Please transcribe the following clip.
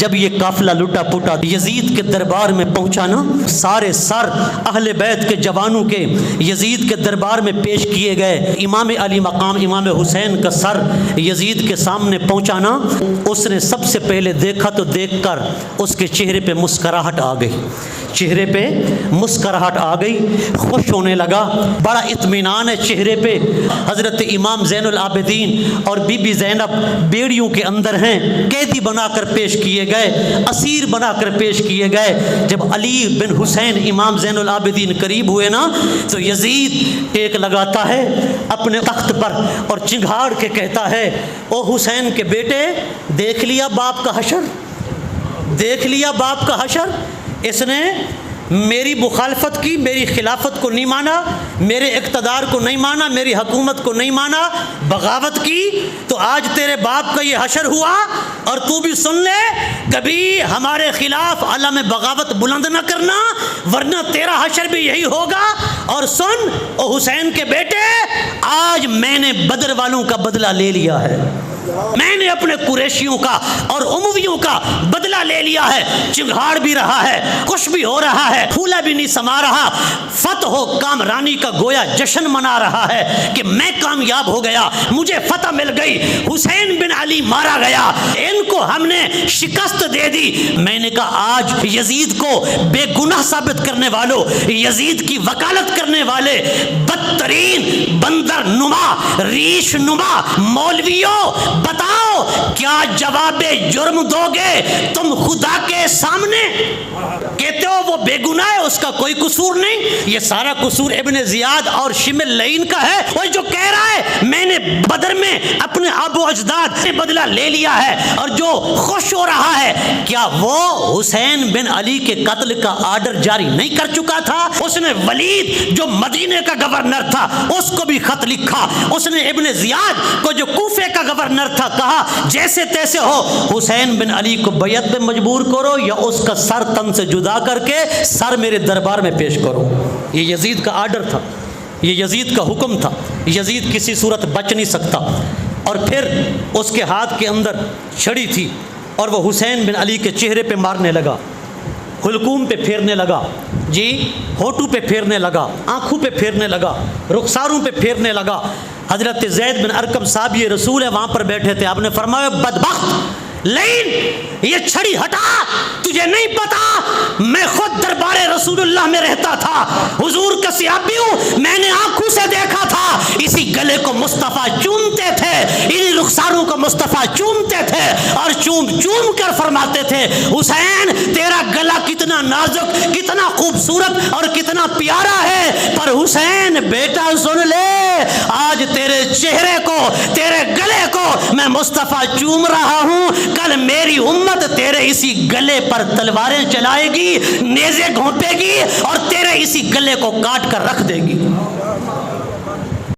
جب یہ قافلہ لٹا پٹا یزید کے دربار میں پہنچا نا، سارے سر اہل بیت کے جوانوں کے یزید کے دربار میں پیش کیے گئے۔ امام علی مقام امام حسین کا سر یزید کے سامنے پہنچا نا، اس نے سب سے پہلے دیکھا تو دیکھ کر اس کے چہرے پہ مسکراہٹ آ گئی، چہرے پہ مسکراہٹ آ گئی، خوش ہونے لگا، بڑا اطمینان ہے چہرے پہ۔ حضرت امام زین العابدین اور بی بی زینب بیڑیوں کے اندر ہیں، قیدی بنا کر پیش کیے گئے، اسیر بنا کر پیش کیے گئے۔ جب علی بن حسین امام زین العابدین قریب ہوئے نا، تو یزید ٹیک لگاتا ہے اپنے تخت پر اور چنگھاڑ کے کہتا ہے، او حسین کے بیٹے، دیکھ لیا باپ کا حشر، دیکھ لیا باپ کا حشر۔ اس نے میری مخالفت کی، میری خلافت کو نہیں مانا، میرے اقتدار کو نہیں مانا، میری حکومت کو نہیں مانا، بغاوت کی، تو آج تیرے باپ کا یہ حشر ہوا۔ اور تو بھی سن لے، کبھی ہمارے خلاف علم بغاوت بلند نہ کرنا، ورنہ تیرا حشر بھی یہی ہوگا۔ اور سن او حسین کے بیٹے، آج میں نے بدر والوں کا بدلہ لے لیا ہے، میں نے اپنے قریشیوں کا اور امویوں کا بدلہ لے لیا ہے۔ چنگھاڑ بھی رہا ہے، خوش بھی ہو رہا ہے، پھولا بھی نہیں سما رہا، فتح و کامرانی کا گویا جشن منا رہا ہے کہ میں کامیاب ہو گیا، مجھے فتح مل گئی، حسین بن علی مارا گیا، ان کو ہم نے شکست دے دی۔ میں نے کہا آج یزید کو بے گناہ ثابت کرنے والوں، یزید کی وکالت کرنے والے بدترین بندر نما ریش نما مولویوں، بتاؤ کیا جواب جرم دو گے تم خدا کے سامنے؟ کہتے ہو وہ بے گناہ ہے، اس کا کوئی قصور نہیں، یہ سارا قصور ابن زیاد اور شمل لعین کا ہے۔ وہ جو کہہ رہا ہے میں نے بدر میں اپنے ابو اجداد سے بدلہ لے لیا ہے، اور جو خوش ہو رہا ہے، کیا وہ حسین بن علی کے قتل کا آرڈر جاری نہیں کر چکا تھا؟ اس نے ولید جو مدینے کا گورنر تھا اس کو بھی خط لکھا، اس نے ابن زیاد کو جو کوفے کا گورنر تھا کہا جیسے تیسے ہو حسین بن علی کو بیعت پہ مجبور کرو، یا اس کا سر تن سے جدا کر کے سر میرے دربار میں پیش کرو۔ یہ یزید کا آرڈر تھا، یہ یزید کا حکم تھا، یزید کسی صورت بچ نہیں سکتا۔ اور پھر اس کے ہاتھ کے اندر چھڑی تھی اور وہ حسین بن علی کے چہرے پہ مارنے لگا، حلقوم پہ پھیرنے لگا، جی ہونٹوں پہ پھیرنے لگا، آنکھوں پہ پھیرنے لگا، رخساروں پہ پھیرنے لگا۔ حضرت زید بن ارقم صاحب یہ رسول ہے وہاں پر بیٹھے تھے، آپ نے فرمایا بدبخت لین یہ چھڑی ہٹا، تجھے نہیں پتا میں خود دربار رسول اللہ میں رہتا تھا، حضور کا صحابی ہوں، میں نے آنکھوں سے دیکھا تھا، اسی گلے کو مصطفیٰ چومتے تھے، انہی رخساروں کو مصطفیٰ چومتے تھے، اور چوم چوم کر فرماتے تھے حسین تیرا گلا کتنا نازک، کتنا خوبصورت اور کتنا پیارا ہے، پر حسین بیٹا سن لے، آج تیرے چہرے کو، تیرے گلے کو میں مصطفیٰ چوم رہا ہوں، کل میری امت تیرے اسی گلے پر تلواریں چلائے گی، نیزے گھونپے گی، اور تیرے اسی گلے کو کاٹ کر رکھ دے گی۔